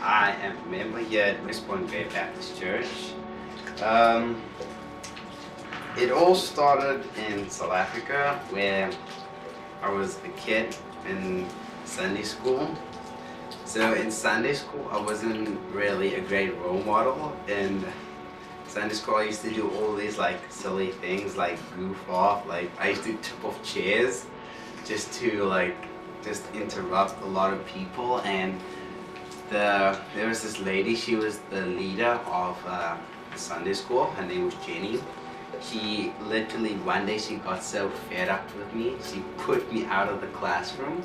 I am a member here at West Point Bay Baptist Church. Um, it all started in South Africa where I was a kid in Sunday school. So in Sunday school, I wasn't really a great role model. In Sunday school, I used to do all these like silly things, like goof off. Like I used to tip off chairs just to just interrupt a lot of people. And there was this lady. She was the leader of the Sunday school. Her name was Jenny. She literally one day she got so fed up with me, she put me out of the classroom.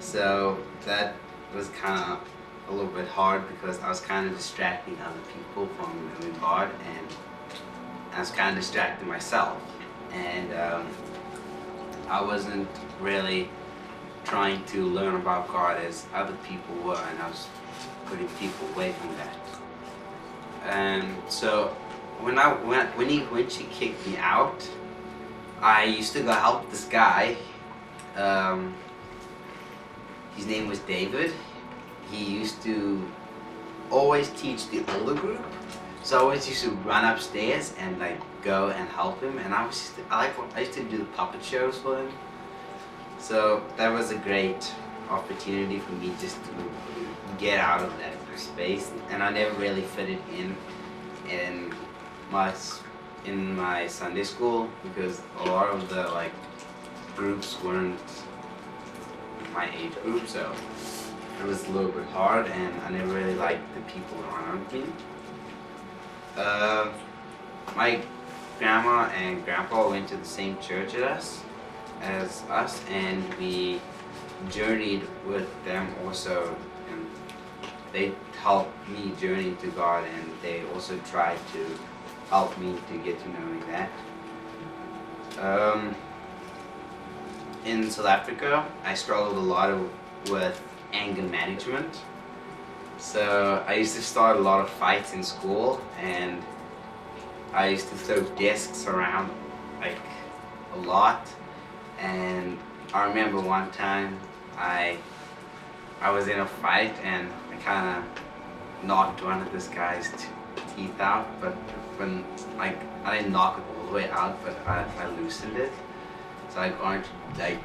So that was kind of a little bit hard because I was kind of distracting other people from knowing God, and I was kind of distracting myself. And I wasn't really trying to learn about God as other people were, and I was putting people away from that. And so when she kicked me out, I used to go help this guy. His name was David. He used to always teach the older group, so I always used to run upstairs and like go and help him. And I used to do the puppet shows for him. So that was a great opportunity for me just to get out of that space, and I never really fitted in my in my Sunday school because a lot of the like groups weren't my age group, so it was a little bit hard, and I never really liked the people around me. My grandma and grandpa went to the same church as us, and we journeyed with them also, and they helped me journey to God, and they also tried to help me to get to knowing that. In South Africa, I struggled a lot with anger management. So I used to start a lot of fights in school, and I used to throw desks around like a lot. And I remember one time I was in a fight, and I kind of knocked one of this guy's teeth out, but when I didn't knock it all the way out, but I loosened it. So I got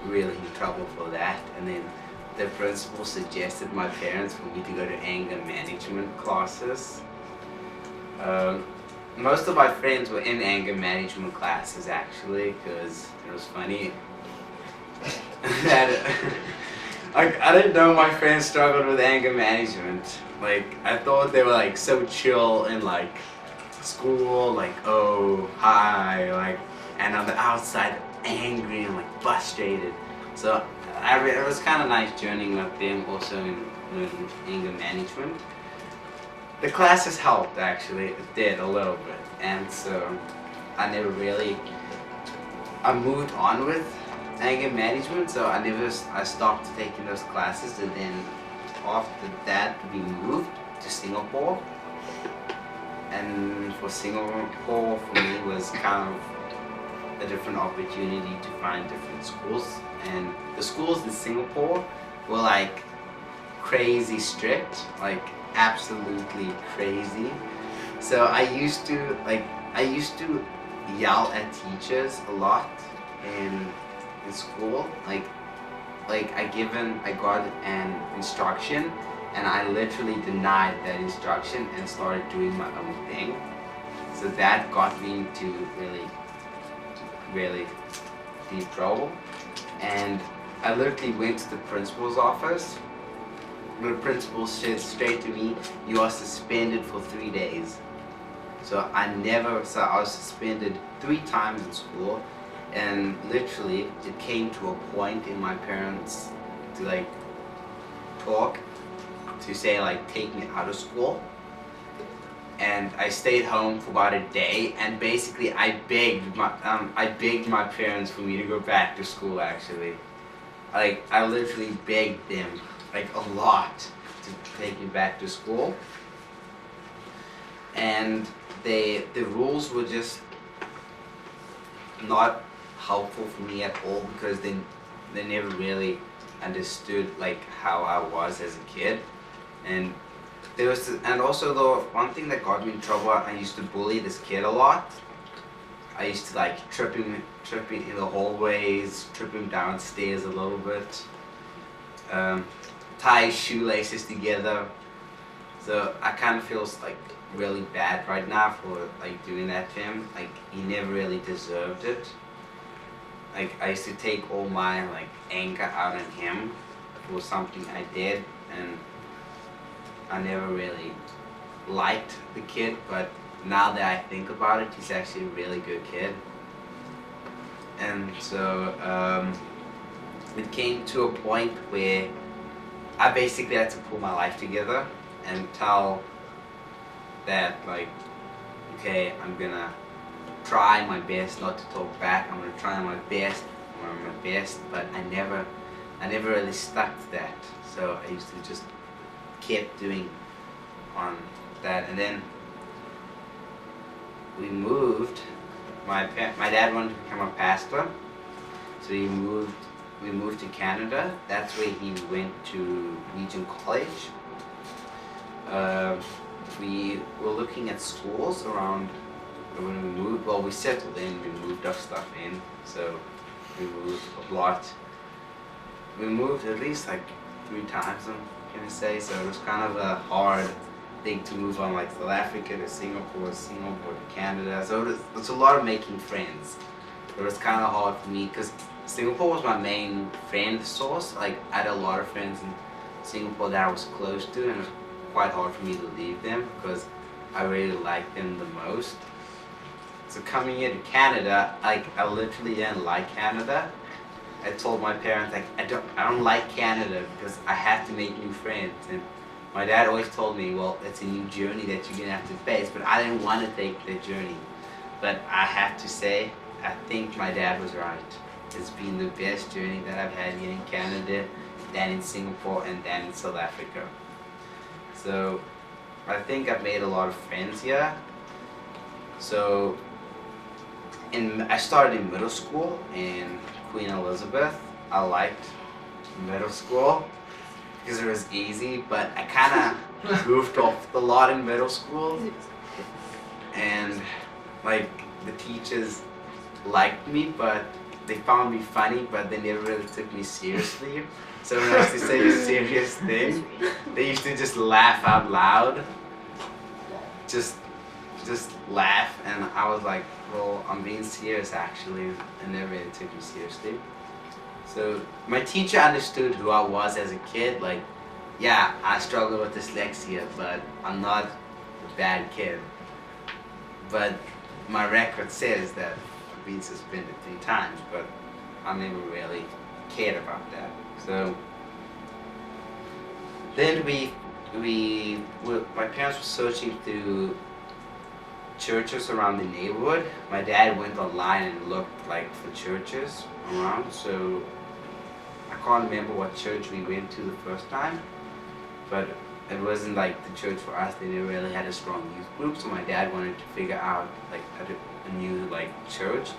really in trouble for that, and then the principal suggested my parents for me to go to anger management classes. Most of my friends were in anger management classes actually, because it was funny. that I didn't know my friends struggled with anger management. Like I thought they were like so chill in like school, like oh hi, like, and on the outside angry and like frustrated. So it was kind of nice journeying with them also in anger management. The classes helped actually, it did a little bit, and so I moved on with anger management, so I stopped taking those classes, and then after that we moved to Singapore. And for Singapore for me was kind of a different opportunity to find different schools, and the schools in Singapore were like crazy strict, like absolutely crazy. So I used to yell at teachers a lot in school. Like I got an instruction, and I literally denied that instruction and started doing my own thing. So that got me into really deep trouble, and I literally went to the principal's office. The principal said straight to me, "You are suspended for 3 days." So I was suspended 3 times in school, and literally it came to a point in my parents to like talk to say like take me out of school. And I stayed home for about a day, and basically I begged my parents for me to go back to school actually. Like I literally begged them like a lot to take me back to school. And the rules were just not helpful for me at all, because they never really understood like how I was as a kid, and there was, and also the one thing that got me in trouble, I used to bully this kid a lot. I used to like trip him in the hallways, trip him downstairs a little bit, tie his shoelaces together. So I kind of feels like really bad right now for like doing that to him. Like he never really deserved it. Like I used to take all my like anger out on him for something I did, and I never really liked the kid, but now that I think about it, he's actually a really good kid. And so it came to a point where I basically had to pull my life together and tell that like, okay, I'm gonna try my best not to talk back. I'm gonna try my best, but I never really stuck to that. So I used to just keep doing on that, and then we moved. My dad wanted to become a pastor, so we moved to Canada. That's where he went to Region College. We were looking at schools around when we moved. Well, we settled in, we moved our stuff in, so we moved a lot. We moved at least like 3 times, I'm gonna say, so it was kind of a hard thing to move on, like South Africa to Singapore to Canada. So it's a lot of making friends. It was kind of hard for me because Singapore was my main friend source. Like I had a lot of friends in Singapore that I was close to, and it was quite hard for me to leave them because I really liked them the most. So coming here to Canada, like I literally didn't like Canada. I told my parents like I don't like Canada because I have to make new friends, and my dad always told me, well, it's a new journey that you're gonna have to face, but I didn't want to take that journey. But I have to say, I think my dad was right. It's been the best journey that I've had here in Canada, then in Singapore, and then in South Africa. So I think I've made a lot of friends here. So I started in middle school in Queen Elizabeth. I liked middle school because it was easy, but I kind of goofed off a lot in middle school, and like the teachers liked me, but they found me funny, but they never really took me seriously. So when I used to say a serious thing, they used to just laugh out loud, just laugh, and I was like, well, I'm being serious actually, and they really took me seriously. So my teacher understood who I was as a kid. Like, yeah, I struggle with dyslexia, but I'm not a bad kid. But my record says that I've been suspended 3 times, but I never really cared about that. So then my parents were searching through churches around the neighborhood. My dad went online and looked like for churches around, so I can't remember what church we went to the first time, but it wasn't like the church for us. They never really had a strong youth group, so my dad wanted to figure out like a new like church.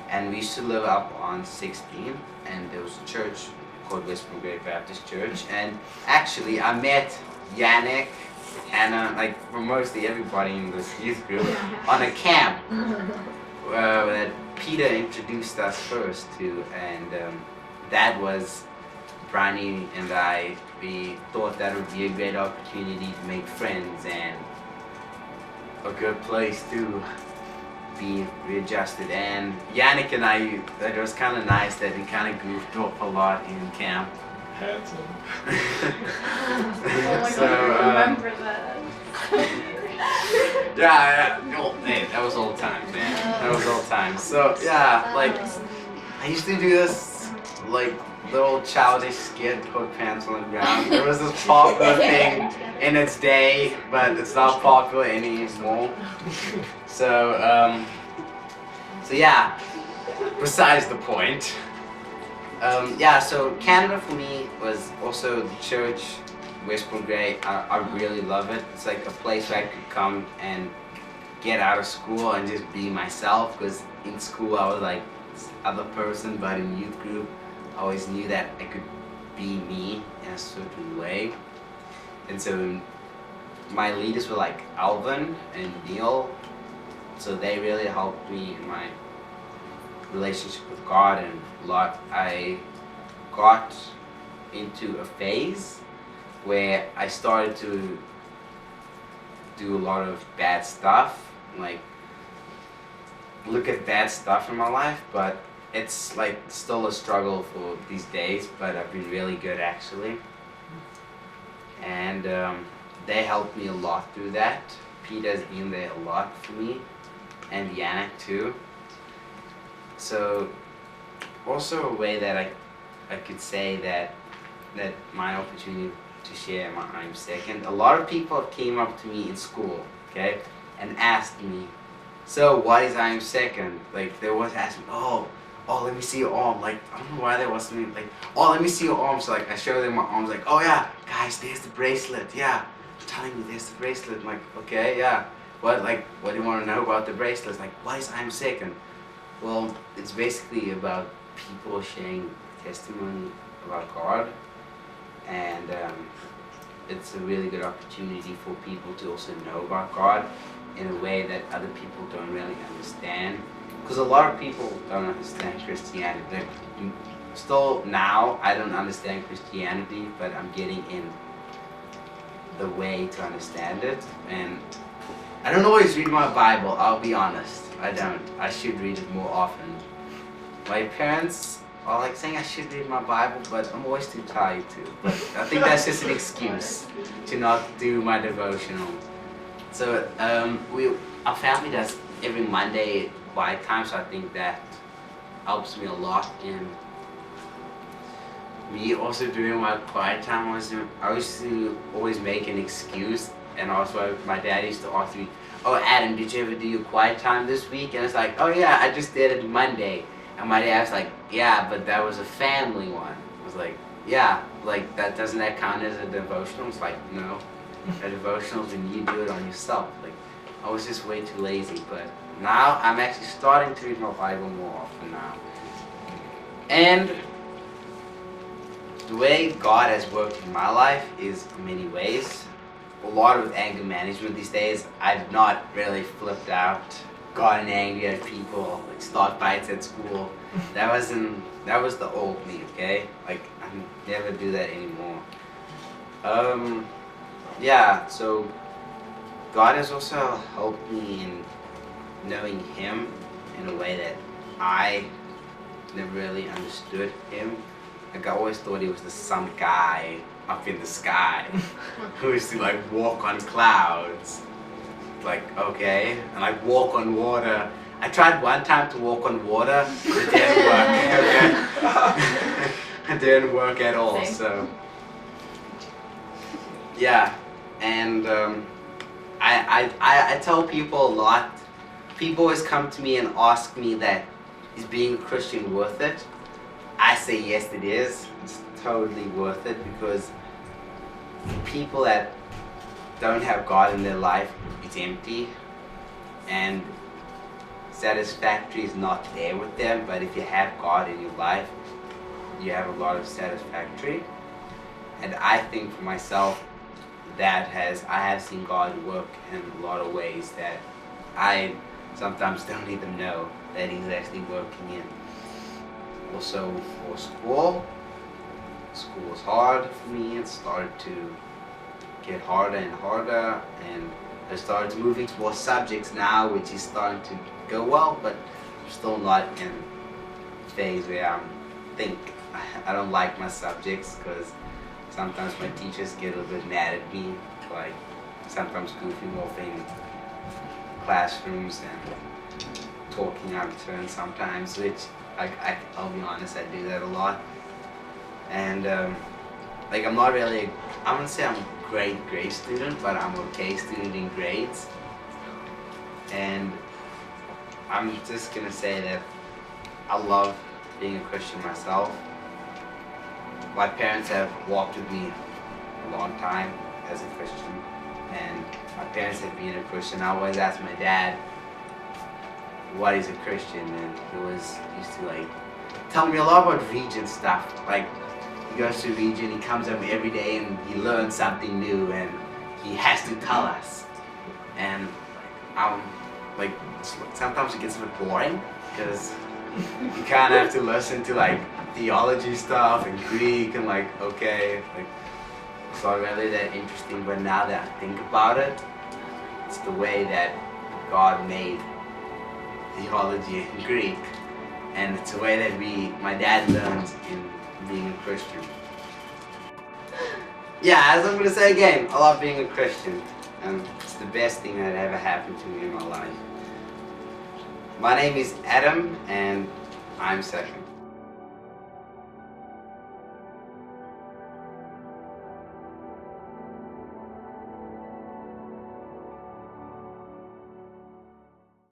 And we used to live up on 16th, and there was a church called Western Great Baptist Church, and actually I met Yannick, Hannah, like for mostly everybody in this youth group on a camp that Peter introduced us first to, and that was Brani and I. We thought that would be a great opportunity to make friends and a good place to be readjusted. And Yannick and I, it was kind of nice that we kind of goofed off a lot in camp. Handsome. So, remember that. yeah, oh, man, that was old times, man. That was old times. So yeah, like I used to do this like little childish skit called Pants on the Ground. There was this popular thing in its day, but it's not popular anymore. So so yeah, besides the point. Yeah, so Canada for me was also the church, Westport Grey. I really love it. It's like a place where I could come and get out of school and just be myself, because in school I was like this other person, but in youth group I always knew that I could be me in a certain way. And so my leaders were like Alvin and Neil, so they really helped me in my relationship with God, and a lot. I got into a phase where I started to do a lot of bad stuff, like look at bad stuff in my life, but it's like still a struggle for these days, but I've been really good actually. And they helped me a lot through that. Peter has been there a lot for me, and Yannick too. So also a way that I could say that my opportunity to share my I'm second. A lot of people came up to me in school, okay, and asked me, so what is I am second? Like they always ask me, oh, let me see your arm. Like I don't know why there was something like, oh, let me see your arm. So like I show them my arms, like, oh yeah, guys, there's the bracelet. Yeah, I'm telling you, there's the bracelet. I'm like, okay, yeah. What do you want to know about the bracelet? It's like, why is I'm second? Well, it's basically about people sharing testimony about God, and it's a really good opportunity for people to also know about God in a way that other people don't really understand. Because a lot of people don't understand Christianity. Still now, I don't understand Christianity, but I'm getting in the way to understand it. And I don't always read my Bible, I'll be honest. I don't. I should read it more often. My parents are like saying I should read my Bible, but I'm always too tired to. But I think that's just an excuse to not do my devotional. So our family does every Monday quiet time, so I think that helps me a lot in me also doing my quiet time. I used to always make an excuse, and also my dad used to ask me, oh Adam, did you ever do your quiet time this week? And it's like, oh yeah, I just did it Monday. And my dad was like, yeah, but that was a family one. I was like, yeah, like doesn't that count as a devotional? It's like, no, a devotional is when you do it on yourself. Like I was just way too lazy, but now I'm actually starting to read my Bible more often now. And the way God has worked in my life is in many ways. A lot of anger management these days. I've not really flipped out, gotten angry at people, like start fights at school. That was the old me, okay? Like I never do that anymore. Yeah, so God has also helped me in knowing Him in a way that I never really understood Him. Like I always thought He was some guy up in the sky who used to like walk on clouds. Like, okay, and like walk on water. I tried one time to walk on water, but it didn't work. Okay? It didn't work at all. Same. So yeah, and I tell people a lot. People always come to me and ask me that, is being a Christian worth it? I say yes, it is. It's totally worth it, because people that don't have God in their life, it's empty, and satisfactory is not there with them. But if you have God in your life, you have a lot of satisfactory. And I think for myself, I have seen God work in a lot of ways that I sometimes don't even know that He's actually working in. Also for school is hard for me. It started to get harder and harder, and I started moving to more subjects now, which is starting to go well, but I'm still not in a phase where I don't like my subjects, because sometimes my teachers get a little bit mad at me, like sometimes goofing off in classrooms and talking out of turn sometimes, which I'll be honest, I do that a lot. And like I'm not really, I wouldn't say I'm a grade student, but I'm okay student in grades. And I'm just gonna say that I love being a Christian myself. My parents have walked with me a long time as a Christian, and my parents have been a Christian. I always ask my dad, what is a Christian? And he used to like tell me a lot about region stuff. Like he goes to region, he comes up every day and he learns something new, and he has to tell us. And like sometimes it gets a bit boring because you kind of have to listen to like theology stuff and Greek and like okay, like it's not really that interesting. But now that I think about it, it's the way that God made theology and Greek, and it's the way that my dad learns in being a Christian. Yeah, as I'm gonna say again, I love being a Christian, and it's the best thing that ever happened to me in my life. My name is Adam, and I'm second.